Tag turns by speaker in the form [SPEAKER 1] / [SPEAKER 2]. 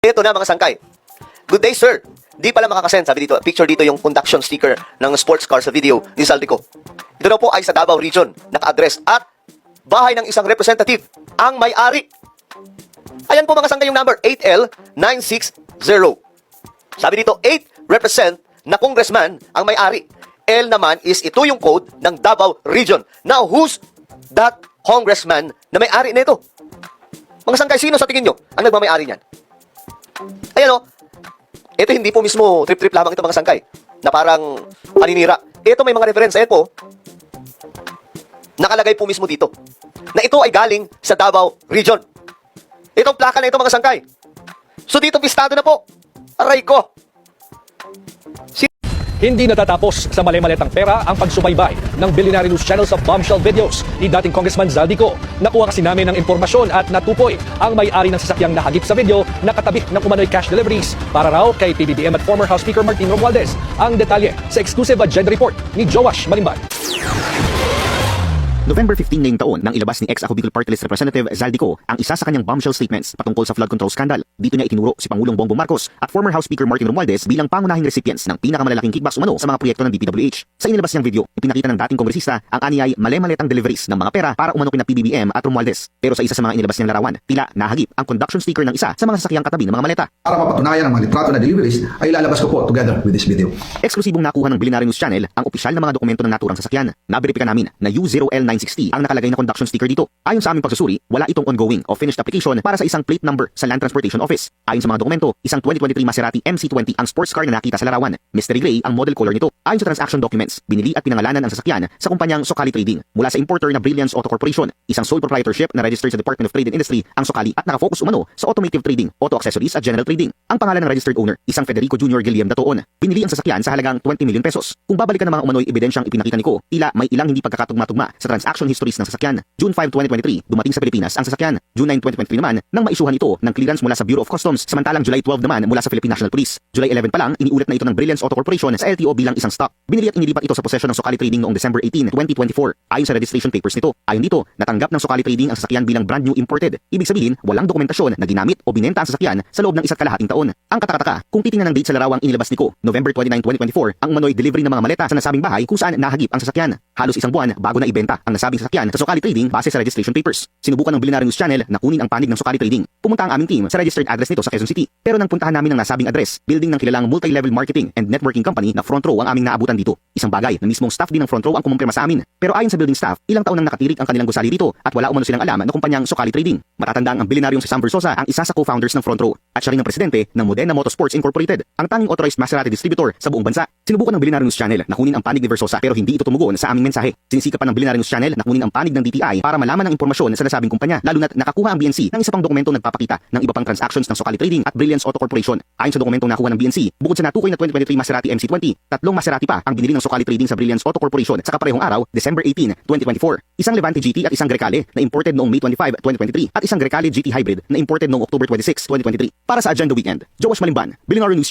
[SPEAKER 1] Ito na mga sangkay. Good day, sir. Di pala makakasend. Sabi dito, picture dito yung conduction sticker ng sports car sa video ni Zaldico. Ito na po ay sa Davao Region, naka-address at bahay ng isang representative, ang may-ari. Ayan po mga sangkay yung number, 8L960. Sabi dito, 8 represent na congressman ang may-ari. L naman is ito yung code ng Davao Region. Now, who's that congressman na may-ari nito? Mga sangkay, sino sa tingin nyo ang nagmamay-ari niyan? Ayan o, ito hindi po mismo trip-trip lamang ito mga sangkay na parang paninira. Ito may mga reference. Ayan po, nakalagay po mismo dito na ito ay galing sa Davao Region. Itong plaka na ito mga sangkay. So dito pistado na po. Aray ko.
[SPEAKER 2] Hindi natatapos sa mali-maletang pera ang pagsubaybay ng Billionaire News Channel sa bombshell videos ni dating Congressman Zaldico. Nakuha kasi namin ng impormasyon at natukoy ang may-ari ng sasakyang nahagip sa video na katabi ng umano'y cash deliveries para raw kay PBBM at former House Speaker Martin Romualdez. Ang detalye sa exclusive agenda report ni Joash Malimban.
[SPEAKER 3] November 15 ngayong taon nang ilabas ni ex-Ako Bicol Party List Representative Zaldico ang isa sa kanyang bombshell statements patungkol sa flood control scandal. Dito niya itinuro si Pangulong Bongbong Marcos at former House Speaker Martin Romualdez bilang pangunahing recipients ng pinakamalalaking kickbacks umano sa mga proyekto ng DPWH. Sa inilabas niyang video, ipinakita ng dating kongresista ang anyay mali-maletang deliveries ng mga pera para umano kina PBBM at Romualdez. Pero sa isa sa mga inilabas niyang larawan, tila nahagip ang conduction sticker ng isa sa mga sasakyang katabi ng mga maleta.
[SPEAKER 4] Para mapatunayan ang mga litrato na deliveries ay ilalabas ko po together with this video.
[SPEAKER 3] Eksklusibong nakuha ng Billionaire News Channel ang opisyal na mga dokumento ng naturang sasakyan. Naberipika namin na U0L960 ang nakalagay na conduction sticker dito. Ayon sa aming pagsusuri, wala itong ongoing o finished application para sa isang plate number sa Land Transportation Office. Ayon sa mga dokumento, isang 2023 Maserati MC20 ang sports car na nakita sa larawan. Mystery gray ang model color nito. Ayon sa transaction documents, binili at pinangalanan ang sasakyan sa kumpanyang Socali Trading mula sa importer na Brilliance Auto Corporation, isang sole proprietorship na registered sa Department of Trade and Industry ang Socali at nakafocus umano sa automotive trading, auto accessories at general trading. Ang pangalan ng registered owner, isang Federico Jr. Guilliam Datoon. Binili ang sasakyan sa halagang 20 million pesos. Kung babalikan ng mga umano'y ebidensyang ipinakita ni Ko, tila may ilang hindi pagkakatugma-tugma sa transaction histories ng sasakyan. June 5, 2023, dumating sa Pilipinas ang sasakyan. June 9, 2023 naman, nang maisyuhan ito ng clearance mula sa Bureau of Customs, samantalang July 12 naman mula sa Philippine National Police. July 11 pa lang, iniulat na ito ng Brilliance Auto Corporation sa LTO bilang isang stock. Binili at inilipat ito sa posesyon ng Socali Trading noong December 18, 2024. Ayon sa registration papers nito, ayon dito, natanggap ng Socali Trading ang sasakyan bilang brand new imported. Ibig sabihin, walang dokumentasyon na ginamit o binenta ang sasakyan sa loob ng isa't kalahating taon. Ang katakataka, kung titingnan ng date sa larawang inilabas ni Ko, November 29, 2024, ang umano'y delivery ng mga maleta sa nasabing bahay kung saan nahagip ang sasakyan. Halos isang buwan bago na ibenta ang nasabing sasakyan sa Socali Trading base sa registration papers. Sinubukan ng Billionaire News Channel na kunin ang panig ng Socali Trading. Pumunta ang aming team sa registered address nito sa Quezon City. Pero nang puntahan namin ang nasabing address, building ng kilalang multi-level marketing and networking company na Front Row ang aming naabutan dito. Isang bagay na mismong staff din ng Front Row ang kumumpirma sa amin. Pero ayon sa building staff, ilang taon nang nakatirik ang kanilang gusali dito at wala umano silang alam na kumpanyang Socali Trading. Matatandaan ang bilyonaryong si Sam Versosa ang isa sa co-founders ng Front Row at siya rin ang presidente ng Modena Motorsports Incorporated, ang tanging authorized Maserati distributor sa buong bansa. Sinubukan ng Billionaire News Channel na kunin ang panig ni Versosa pero hindi ito tumugon sa aming mensahe. Sinisikapan ng Billionaire News Channel na kunin ang panig ng DTI para malaman ang impormasyon sa nasabing kumpanya, lalo na't nakakuha ang BNC ng isa pang dokumento nagpapakita ng iba pang transactions ng Socali Trading at Brilliance Auto Corporation. Ayon sa dokumentong nakuha ng BNC, bukod sa natukoy na 2023 Maserati MC20, tatlong Maserati pa ang binili ng Socali Trading sa Brilliance Auto Corporation sa kaparehong araw, December 18, 2024. Isang Levante GT at isang Grecale na imported noong May 25, 2023 at isang Grecale GT Hybrid na imported noong October 26, 2023. Para sa Agenda Weekend, Joash Malimban, Billionaire News Channel.